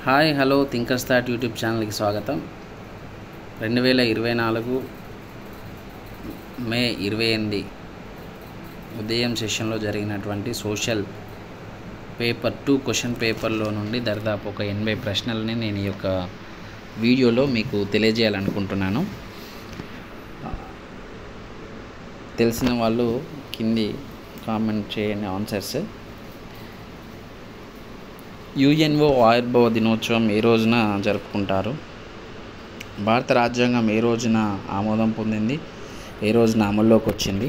Hi hello thinker start YouTube ఛానల్కి స్వాగతం. 2024 మే 28 ఉదయం సెషన్లో జరిగినటువంటి సోషల్ పేపర్ 2 క్వశ్చన్ పేపర్లో నుండి దాదాపు ఒక 80 ప్రశ్నలని నేను ఈ యొక్క వీడియోలో మీకు తెలియజేయాలనుకుంటున్నాను. తెలిసిన వాళ్ళు కింది కామెంట్ చేయండి ఆన్సర్స్. యుఎన్ఓ ఆవిర్భావ దినోత్సవం ఏ రోజున జరుపుకుంటారు? భారత రాజ్యాంగం ఏ రోజున ఆమోదం పొందింది? ఏ రోజున అమల్లోకి వచ్చింది?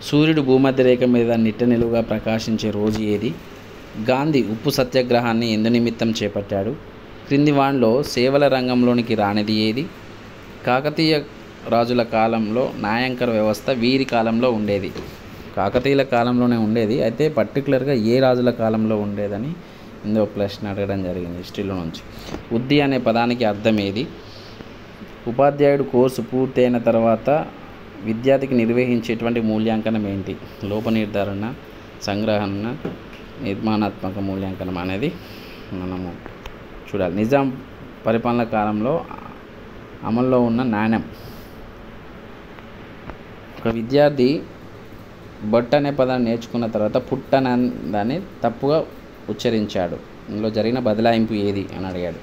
సూర్యుడు భూమధ్య రేఖ మీద నిట్ట నిలువుగా ప్రకాశించే రోజు ఏది? గాంధీ ఉప్పు సత్యాగ్రహాన్ని ఎందు నిమిత్తం చేపట్టాడు? క్రింది వానిలో సేవల రంగంలోనికి రానిది ఏది? కాకతీయ రాజుల కాలంలో న్యాయాంకర వ్యవస్థ వీరి కాలంలో ఉండేది. కాకతీయుల కాలంలోనే ఉండేది, అయితే పర్టికులర్గా ఏ రాజుల కాలంలో ఉండేదని ఇందులో ప్రశ్న అడగడం జరిగింది హిస్టరీలో నుంచి. ఉద్ది అనే పదానికి అర్థం ఏది? ఉపాధ్యాయుడు కోర్సు పూర్తయిన తర్వాత విద్యార్థికి నిర్వహించేటువంటి మూల్యాంకనం ఏంటి? లోప నిర్ధారణ, సంగ్రహణ, నిర్మాణాత్మక మూల్యాంకనం అనేది మనము చూడాలి. నిజాం పరిపాలన కాలంలో అమల్లో ఉన్న నాణ్యం. ఒక విద్యార్థి బొట్ట అనే పదాన్ని నేర్చుకున్న తర్వాత పుట్ట అనే దాన్ని తప్పుగా ఉచ్చరించాడు. ఇందులో జరిగిన బదలాయింపు ఏది అని అడిగాడు.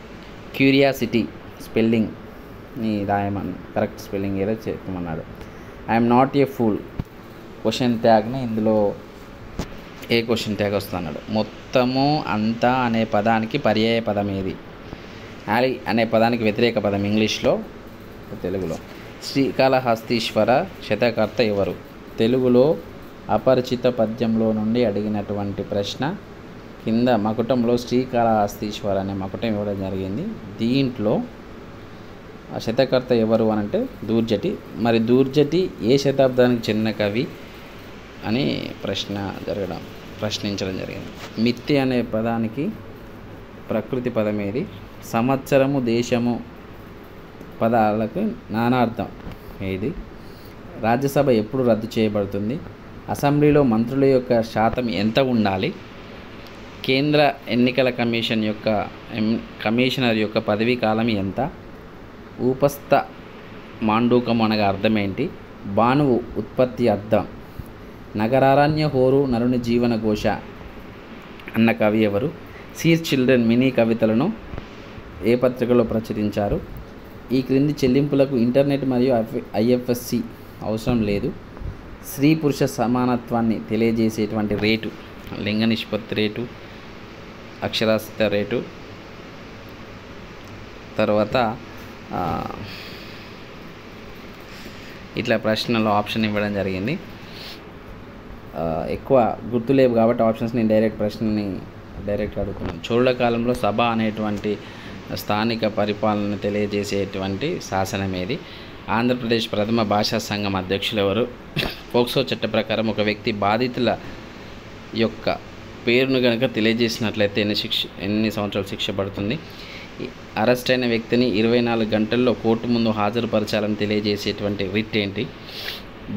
క్యూరియాసిటీ స్పెల్లింగ్ని రాయమని, కరెక్ట్ స్పెల్లింగ్ ఏదో చెప్పమన్నాడు. I'm not a fool question ట్యాగ్ని ఇందులో ఏ క్వశ్చన్ ట్యాగ్ వస్తున్నాడు. మొత్తము అంతా అనే పదానికి పర్యాయ పదం ఏది? ఆలి అనే పదానికి వ్యతిరేక పదం ఇంగ్లీష్లో, తెలుగులో. శ్రీకాళహస్తీశ్వర శతకర్త ఎవరు? తెలుగులో అపరిచిత పద్యంలో నుండి అడిగినటువంటి ప్రశ్న. కింద మకుటంలో శ్రీకాళహస్తీశ్వర అనే మకుటం ఇవ్వడం జరిగింది. దీంట్లో శతకర్త ఎవరు అని అంటే దూర్జటి. మరి దూర్జటి ఏ శతాబ్దానికి చెందిన కవి అని ప్రశ్నించడం జరిగింది. మిత్తి అనే పదానికి ప్రకృతి పదం ఏది? సంవత్సరము, దేశము పదాలకు నానార్థం ఏది? రాజ్యసభ ఎప్పుడు రద్దు చేయబడుతుంది? అసెంబ్లీలో మంత్రుల యొక్క శాతం ఎంత ఉండాలి? కేంద్ర ఎన్నికల కమిషనర్ యొక్క పదవీ కాలం ఎంత? ఉపస్థ మాండూకం అనగా అర్థం ఏంటి? భానువు ఉత్పత్తి అర్థం. నగరారణ్య హోరు నరుని జీవన ఘోష అన్న కవి ఎవరు? సీర్ చిల్డ్రన్ మినీ కవితలను ఏ పత్రికలో ప్రచురించారు? ఈ క్రింది చెల్లింపులకు ఇంటర్నెట్ మరియు ఐఎఫ్ఎస్సి అవసరం లేదు. స్త్రీ పురుష సమానత్వాన్ని తెలియజేసేటువంటి రేటు లింగ నిష్పత్తి రేటు, అక్షరాస్యత రేటు. తర్వాత ఇట్లా ప్రశ్నలో ఆప్షన్ ఇవ్వడం జరిగింది. ఎక్కువ గుర్తులేవు కాబట్టి ఆప్షన్స్ నేను డైరెక్ట్గా అడుగుతున్నాను. చోళుల కాలంలో సభ అనేటువంటి స్థానిక పరిపాలన తెలియజేసేటువంటి శాసనం ఏది? ఆంధ్రప్రదేశ్ ప్రథమ భాషా సంఘం అధ్యక్షులు ఎవరు? పోక్సో చట్ట ప్రకారం ఒక వ్యక్తి బాధితుల యొక్క పేరును కనుక తెలియజేసినట్లయితే ఎన్ని సంవత్సరాలు శిక్ష పడుతుంది? అరెస్ట్ అయిన వ్యక్తిని 24 గంటల్లో కోర్టు ముందు హాజరుపరచాలని తెలియజేసేటువంటి రిట్ ఏంటి?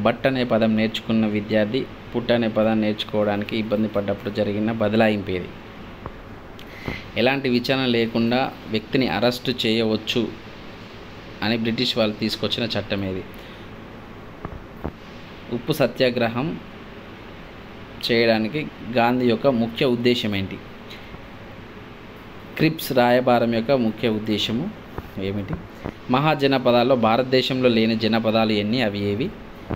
బట్ అనే పదం నేర్చుకున్న విద్యార్థి పుట్ట అనే పదాన్ని నేర్చుకోవడానికి ఇబ్బంది పడ్డప్పుడు జరిగిన బదలాయింపు ఏది? ఎలాంటి విచారణ లేకుండా వ్యక్తిని అరెస్టు చేయవచ్చు అని బ్రిటిష్ వాళ్ళు తీసుకొచ్చిన చట్టం ఏది? ఉప్పు సత్యాగ్రహం చేయడానికి గాంధీ యొక్క ముఖ్య ఉద్దేశం ఏంటి? క్రిప్స్ రాయబారం యొక్క ముఖ్య ఉద్దేశము ఏమిటి? మహాజనపదాల్లో భారతదేశంలో లేని జనపదాలు ఎన్ని? అవి ఏవి?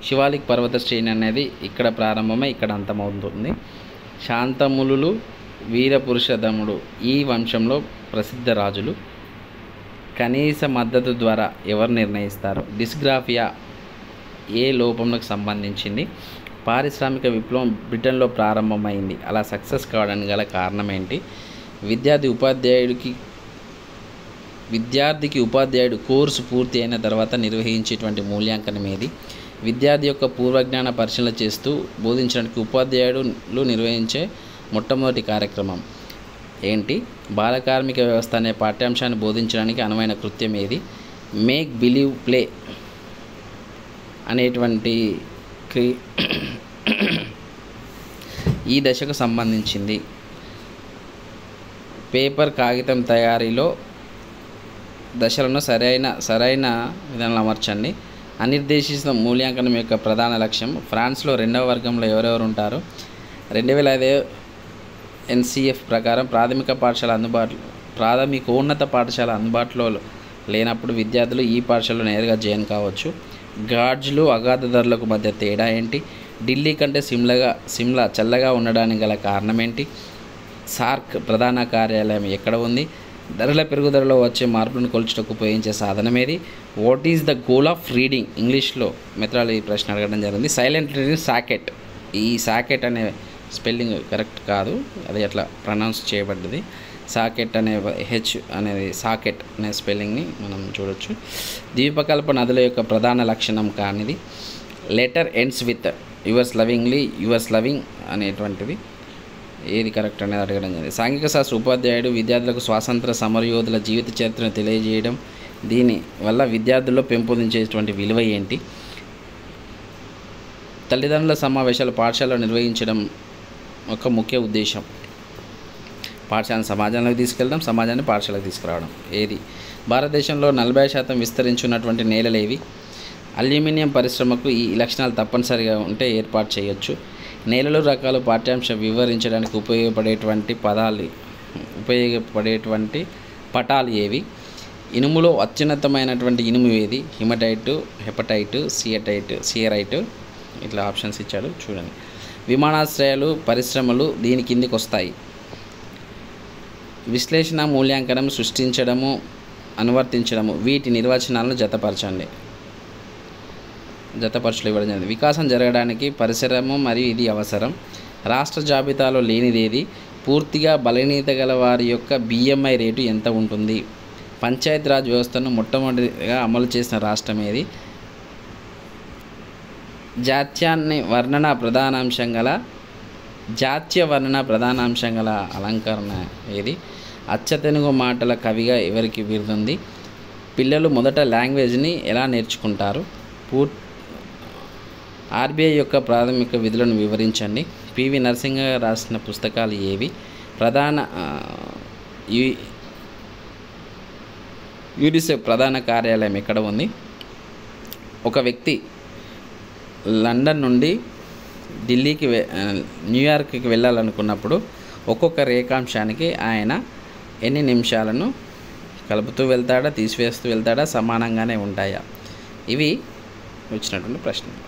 శివాలిక్ పర్వత శ్రేణి అనేది ఇక్కడ ప్రారంభమై ఇక్కడ అంతమవుతుంది. శాంతములు, వీరపురుషోత్తముడు ఈ వంశంలో ప్రసిద్ధ రాజులు. కనీస మద్దతు ద్వారా ఎవరు నిర్ణయిస్తారు? డిస్గ్రాఫియా ఏ లోపంకు సంబంధించింది? పారిశ్రామిక విప్లవం బ్రిటన్లో ప్రారంభమైంది, అలా సక్సెస్ కావడానికి గల కారణం ఏంటి? విద్యార్థికి ఉపాధ్యాయుడు కోర్సు పూర్తి అయిన తర్వాత నిర్వహించేటువంటి మూల్యాంకనం ఏది? విద్యార్థి యొక్క పూర్వజ్ఞాన పరిశీలన చేస్తూ బోధించడానికి ఉపాధ్యాయులు నిర్వహించే మొట్టమొదటి కార్యక్రమం ఏంటి? బాలకార్మిక వ్యవస్థ అనే పాఠ్యాంశాన్ని బోధించడానికి అనువైన కృత్యం ఏది? మేక్ బిలీవ్ ప్లే అనేటువంటి ఈ దశకు సంబంధించింది. పేపర్ కాగితం తయారీలో దశలను సరైన విధానంలో అమర్చండి. అనిర్దేశిత మూల్యాంకనం యొక్క ప్రధాన లక్ష్యం. ఫ్రాన్స్లో 2వ వర్గంలో ఎవరెవరు ఉంటారు? 2005 NCF ప్రకారం ప్రాథమికోన్నత పాఠశాల అందుబాటులో లేనప్పుడు విద్యార్థులు ఈ పాఠశాలలో నేరుగా జాయిన్ కావచ్చు. గాడ్జ్లు అగాధ ధరలకు మధ్య తేడా ఏంటి? ఢిల్లీ కంటే సిమ్లా చల్లగా ఉండడానికి గల కారణం ఏంటి? సార్క్ ప్రధాన కార్యాలయం ఎక్కడ ఉంది? ధరల పెరుగుదలలో వచ్చే మార్పులను కొలుచుటకు ఉపయోగించే సాధనం ఏది? What is the goal of reading? ఇంగ్లీష్లో మెథడాలజీ ప్రశ్న అడగడం జరిగింది. Silent reading socket. ఈ సాకెట్ అనే స్పెల్లింగ్ కరెక్ట్ కాదు, అది అట్లా ప్రొనౌన్స్ చేయబడ్డది. సాకెట్ అనే హెచ్ అనేది సాకెట్ అనే స్పెల్లింగ్ని మనం చూడొచ్చు. ద్వీపకల్ప నదుల యొక్క ప్రధాన లక్షణం కానిది. Letter ends with yours loving అనేటువంటిది ఏది కరెక్ట్ అనేది అడగడం జరిగింది. సాంఘిక శాస్త్ర ఉపాధ్యాయుడు విద్యార్థులకు స్వాతంత్ర సమరయోధుల జీవిత చరిత్రను తెలియజేయడం. దీని వల్ల విద్యార్థుల్లో పెంపొందించేటువంటి విలువ ఏంటి? తల్లిదండ్రుల సమావేశాలు పాఠశాలలో నిర్వహించడం ఒక ముఖ్య ఉద్దేశం. పాఠశాలను సమాజంలోకి తీసుకెళ్ళడం, సమాజాన్ని పాఠశాలకు తీసుకురావడం. ఏది? భారతదేశంలో 40% విస్తరించున్నటువంటి నేలలు ఏవి? అల్యూమినియం పరిశ్రమకు ఈ లక్షణాలు తప్పనిసరిగా ఉంటే ఏర్పాటు చేయొచ్చు. నేలలు రకాలు పాఠ్యాంశం వివరించడానికి ఉపయోగపడేటువంటి పటాలు ఏవి? ఇనుములో అత్యున్నతమైనటువంటి ఇనుము ఏది? హెపటైట్, సియరైట్. ఇట్లా ఆప్షన్స్ ఇచ్చాడు, చూడండి. విమానాశ్రయాలు, పరిశ్రమలు దీని కిందికి వస్తాయి. విశ్లేషణ, మూల్యాంకనం, సృష్టించడము, అనువర్తించడము. వీటి నిర్వచనాలను జతపరచులు ఇవ్వడం జరిగింది. వికాసం జరగడానికి పరిసరము మరియు ఇది అవసరం. రాష్ట్ర జాబితాలో లేనిదేది? పూర్తిగా బలహీనత గల వారి యొక్క BMI రేటు ఎంత ఉంటుంది? పంచాయతీరాజ్ వ్యవస్థను మొట్టమొదటిగా అమలు చేసిన రాష్ట్రం ఏది? జాతీయ వర్ణన ప్రధానాంశం గల అలంకరణ ఏది? అచ్చతెనుగు మాటల కవిగా ఎవరికి బిరుదుంది? పిల్లలు మొదట లాంగ్వేజ్ని ఎలా నేర్చుకుంటారు? RBI యొక్క ప్రాథమిక విధులను వివరించండి. PV నరసింహ రాసిన పుస్తకాలు ఏవి? యూనిసెఫ్ ప్రధాన కార్యాలయం ఎక్కడ ఉంది? ఒక వ్యక్తి లండన్ నుండి న్యూయార్క్కి వెళ్ళాలనుకున్నప్పుడు ఒక్కొక్క రేఖాంశానికి ఆయన ఎన్ని నిమిషాలను కలుపుతూ వెళ్తాడా, తీసివేస్తూ వెళ్తాడా, సమానంగానే ఉంటాయా? ఇవి వచ్చినటువంటి ప్రశ్నలు.